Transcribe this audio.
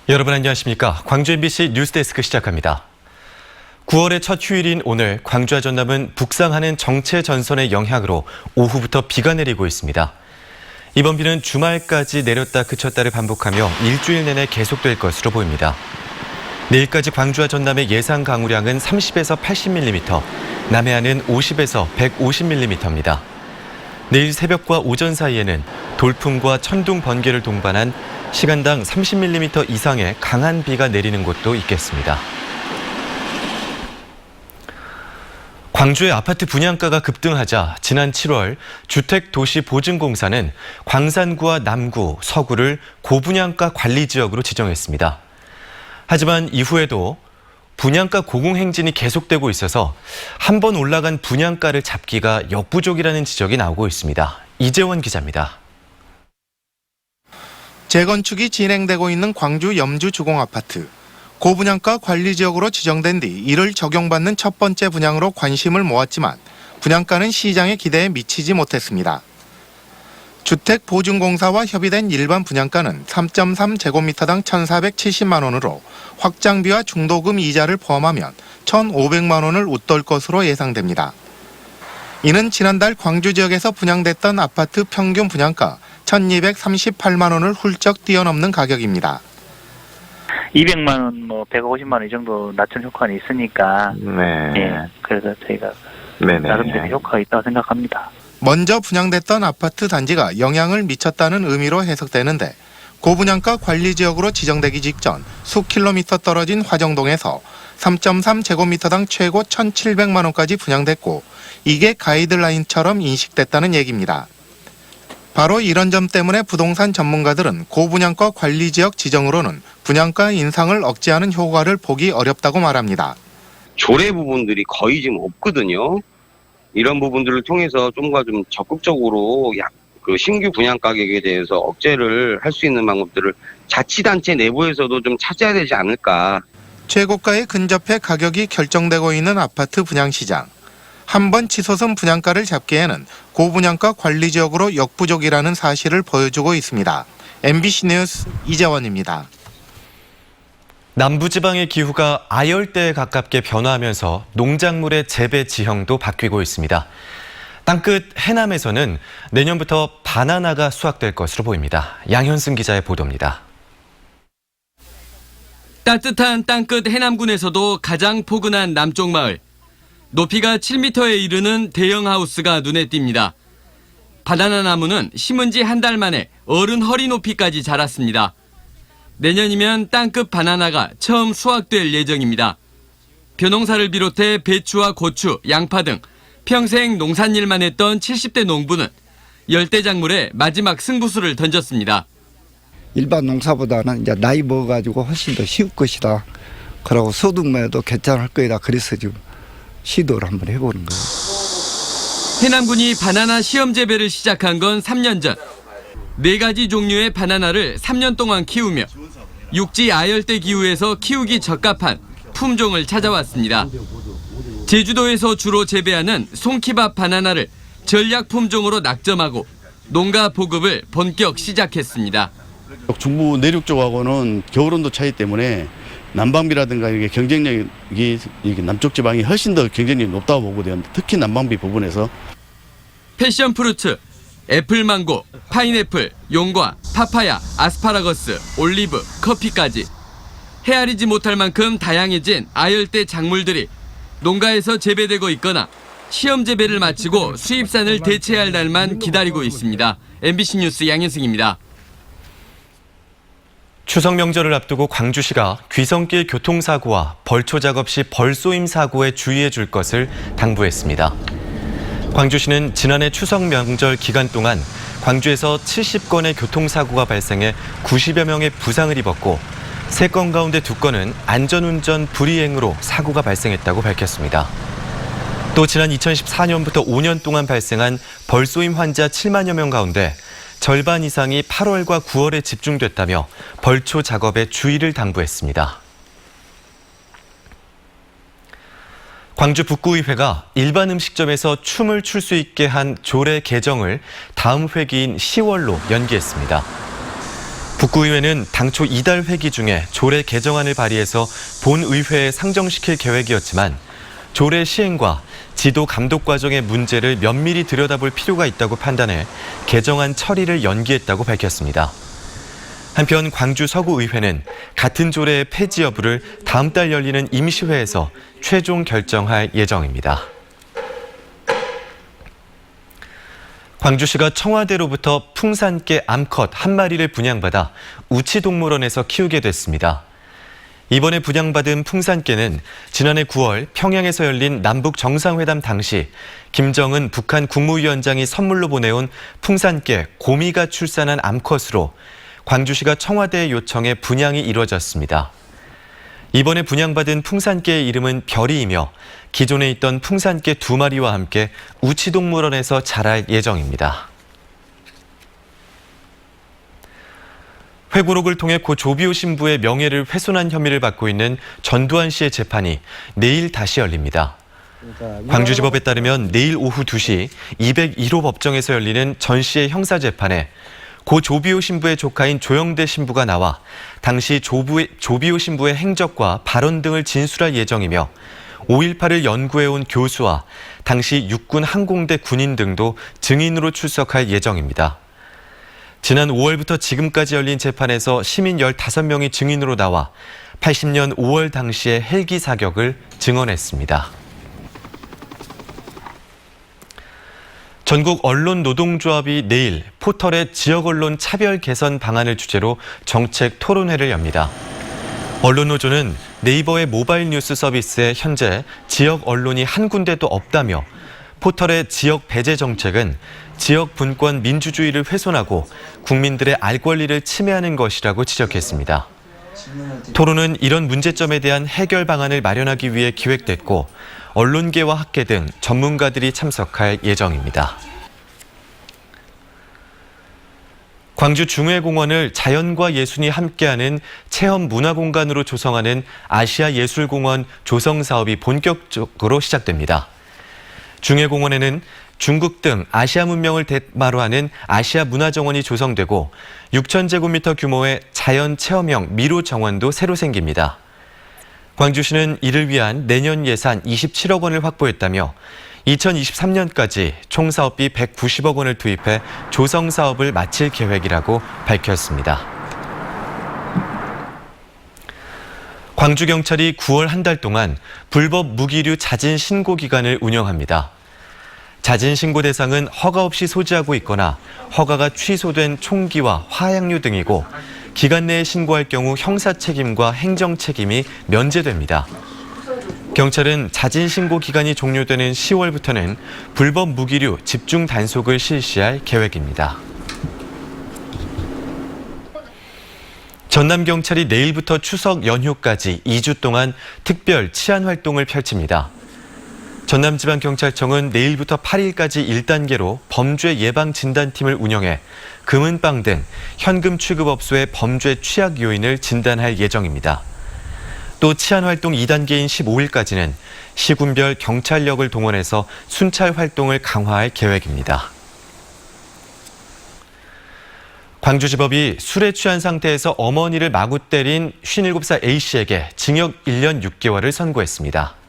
여러분 안녕하십니까? 광주 MBC 뉴스데스크 시작합니다. 9월의 첫 휴일인 오늘 광주와 전남은 북상하는 정체 전선의 영향으로 오후부터 비가 내리고 있습니다. 이번 비는 주말까지 내렸다 그쳤다를 반복하며 일주일 내내 계속될 것으로 보입니다. 내일까지 광주와 전남의 예상 강우량은 30에서 80mm, 남해안은 50에서 150mm입니다. 내일 새벽과 오전 사이에는 돌풍과 천둥, 번개를 동반한 시간당 30mm 이상의 강한 비가 내리는 곳도 있겠습니다. 광주의 아파트 분양가가 급등하자 지난 7월 주택도시보증공사는 광산구와 남구, 서구를 고분양가 관리지역으로 지정했습니다. 하지만 이후에도 분양가 고공행진이 계속되고 있어서 한 번 올라간 분양가를 잡기가 역부족이라는 지적이 나오고 있습니다. 이재원 기자입니다. 재건축이 진행되고 있는 광주 염주 주공아파트. 고분양가 관리지역으로 지정된 뒤 이를 적용받는 첫 번째 분양으로 관심을 모았지만 분양가는 시장의 기대에 미치지 못했습니다. 주택보증공사와 협의된 일반 분양가는 3.3제곱미터당 1,470만 원으로 확장비와 중도금 이자를 포함하면 1,500만 원을 웃돌 것으로 예상됩니다. 이는 지난달 광주 지역에서 분양됐던 아파트 평균 분양가 1,238만 원을 훌쩍 뛰어넘는 가격입니다. 200만 원, 150만 원 이 정도 낮춘 효과는 있으니까 네. 예, 그래서 저희가 네네. 나름대로 효과가 있다고 생각합니다. 먼저 분양됐던 아파트 단지가 영향을 미쳤다는 의미로 해석되는데 고분양가 관리지역으로 지정되기 직전 수킬로미터 떨어진 화정동에서 3.3제곱미터당 최고 1,700만 원까지 분양됐고 이게 가이드라인처럼 인식됐다는 얘기입니다. 바로 이런 점 때문에 부동산 전문가들은 고분양가 관리지역 지정으로는 분양가 인상을 억제하는 효과를 보기 어렵다고 말합니다. 조례 부분들이 거의 지금 없거든요. 이런 부분들을 통해서 좀 적극적으로 그 신규 분양 가격에 대해서 억제를 할 수 있는 방법들을 자치단체 내부에서도 좀 찾아야 되지 않을까. 최고가에 근접해 가격이 결정되고 있는 아파트 분양시장. 한 번 치솟은 분양가를 잡기에는 고분양가 관리지역으로 역부족이라는 사실을 보여주고 있습니다. MBC 뉴스 이재원입니다. 남부지방의 기후가 아열대에 가깝게 변화하면서 농작물의 재배 지형도 바뀌고 있습니다. 땅끝 해남에서는 내년부터 바나나가 수확될 것으로 보입니다. 양현승 기자의 보도입니다. 따뜻한 땅끝 해남군에서도 가장 포근한 남쪽 마을. 높이가 7m에 이르는 대형 하우스가 눈에 띕니다. 바나나 나무는 심은 지 한 달 만에 어른 허리 높이까지 자랐습니다. 내년이면 땅끝 바나나가 처음 수확될 예정입니다. 벼농사를 비롯해 배추와 고추, 양파 등 평생 농산일만 했던 70대 농부는 열대작물에 마지막 승부수를 던졌습니다. 일반 농사보다는 이제 나이 먹어가지고 훨씬 더 쉬울 것이다. 그러고 소득면에도 괜찮을 거이다. 그래서 지금 시도를 한번 해보는 거예요. 해남군이 바나나 시험 재배를 시작한 건 3년 전. 4가지 종류의 바나나를 3년 동안 키우며 육지 아열대 기후에서 키우기 적합한 품종을 찾아왔습니다. 제주도에서 주로 재배하는 송키밥 바나나를 전략 품종으로 낙점하고 농가 보급을 본격 시작했습니다. 중부 내륙 쪽하고는 겨울온도 차이 때문에 난방비라든가 이게 경쟁력이 남쪽 지방이 훨씬 더 경쟁력이 높다고 보거든요. 특히 난방비 부분에서. 패션 프루트, 애플망고, 파인애플, 용과, 파파야, 아스파라거스, 올리브, 커피까지 헤아리지 못할 만큼 다양해진 아열대 작물들이 농가에서 재배되고 있거나 시험 재배를 마치고 수입산을 대체할 날만 기다리고 있습니다. MBC 뉴스 양현승입니다. 추석 명절을 앞두고 광주시가 귀성길 교통사고와 벌초 작업 시 벌쏘임 사고에 주의해 줄 것을 당부했습니다. 광주시는 지난해 추석 명절 기간 동안 광주에서 70건의 교통사고가 발생해 90여 명의 부상을 입었고 3건 가운데 2건은 안전운전 불이행으로 사고가 발생했다고 밝혔습니다. 또 지난 2014년부터 5년 동안 발생한 벌쏘임 환자 7만여 명 가운데 절반 이상이 8월과 9월에 집중됐다며 벌초 작업에 주의를 당부했습니다. 광주 북구의회가 일반 음식점에서 춤을 출 수 있게 한 조례 개정을 다음 회기인 10월로 연기했습니다. 북구의회는 당초 이달 회기 중에 조례 개정안을 발의해서 본의회에 상정시킬 계획이었지만 조례 시행과 지도 감독 과정의 문제를 면밀히 들여다볼 필요가 있다고 판단해 개정안 처리를 연기했다고 밝혔습니다. 한편 광주 서구의회는 같은 조례의 폐지 여부를 다음 달 열리는 임시회에서 최종 결정할 예정입니다. 광주시가 청와대로부터 풍산개 암컷 한 마리를 분양받아 우치동물원에서 키우게 됐습니다. 이번에 분양받은 풍산개는 지난해 9월 평양에서 열린 남북 정상회담 당시 김정은 북한 국무위원장이 선물로 보내온 풍산개 고미가 출산한 암컷으로 광주시가 청와대에 요청해 분양이 이루어졌습니다. 이번에 분양받은 풍산개의 이름은 별이이며 기존에 있던 풍산개 2마리와 함께 우치동물원에서 자랄 예정입니다. 회고록을 통해 고 조비오 신부의 명예를 훼손한 혐의를 받고 있는 전두환 씨의 재판이 내일 다시 열립니다. 광주지법에 따르면 내일 오후 2시 201호 법정에서 열리는 전 씨의 형사재판에 고 조비오 신부의 조카인 조영대 신부가 나와 당시 조비오 신부의 행적과 발언 등을 진술할 예정이며 5.18을 연구해온 교수와 당시 육군 항공대 군인 등도 증인으로 출석할 예정입니다. 지난 5월부터 지금까지 열린 재판에서 시민 15명이 증인으로 나와 80년 5월 당시의 헬기 사격을 증언했습니다. 전국 언론 노동조합이 내일 포털의 지역 언론 차별 개선 방안을 주제로 정책 토론회를 엽니다. 언론노조는 네이버의 모바일 뉴스 서비스에 현재 지역 언론이 한 군데도 없다며 포털의 지역 배제 정책은 지역 분권 민주주의를 훼손하고 국민들의 알 권리를 침해하는 것이라고 지적했습니다. 토론은 이런 문제점에 대한 해결 방안을 마련하기 위해 기획됐고 언론계와 학계 등 전문가들이 참석할 예정입니다. 광주 중회공원을 자연과 예술이 함께하는 체험 문화공간으로 조성하는 아시아예술공원 조성 사업이 본격적으로 시작됩니다. 중회공원에는 중국 등 아시아 문명을 대마로 하는 아시아 문화정원이 조성되고 6,000제곱미터 규모의 자연 체험형 미로 정원도 새로 생깁니다. 광주시는 이를 위한 내년 예산 27억 원을 확보했다며 2023년까지 총 사업비 190억 원을 투입해 조성 사업을 마칠 계획이라고 밝혔습니다. 광주경찰이 9월 한 달 동안 불법 무기류 자진 신고 기간을 운영합니다. 자진 신고 대상은 허가 없이 소지하고 있거나 허가가 취소된 총기와 화약류 등이고 기간 내에 신고할 경우 형사 책임과 행정 책임이 면제됩니다. 경찰은 자진 신고 기간이 종료되는 10월부터는 불법 무기류 집중 단속을 실시할 계획입니다. 전남경찰이 내일부터 추석 연휴까지 2주 동안 특별 치안 활동을 펼칩니다. 전남지방경찰청은 내일부터 8일까지 1단계로 범죄 예방 진단팀을 운영해 금은방 등 현금 취급업소의 범죄 취약 요인을 진단할 예정입니다. 또 치안활동 2단계인 15일까지는 시군별 경찰력을 동원해서 순찰 활동을 강화할 계획입니다. 광주지법이 술에 취한 상태에서 어머니를 마구 때린 57살 A씨에게 징역 1년 6개월을 선고했습니다.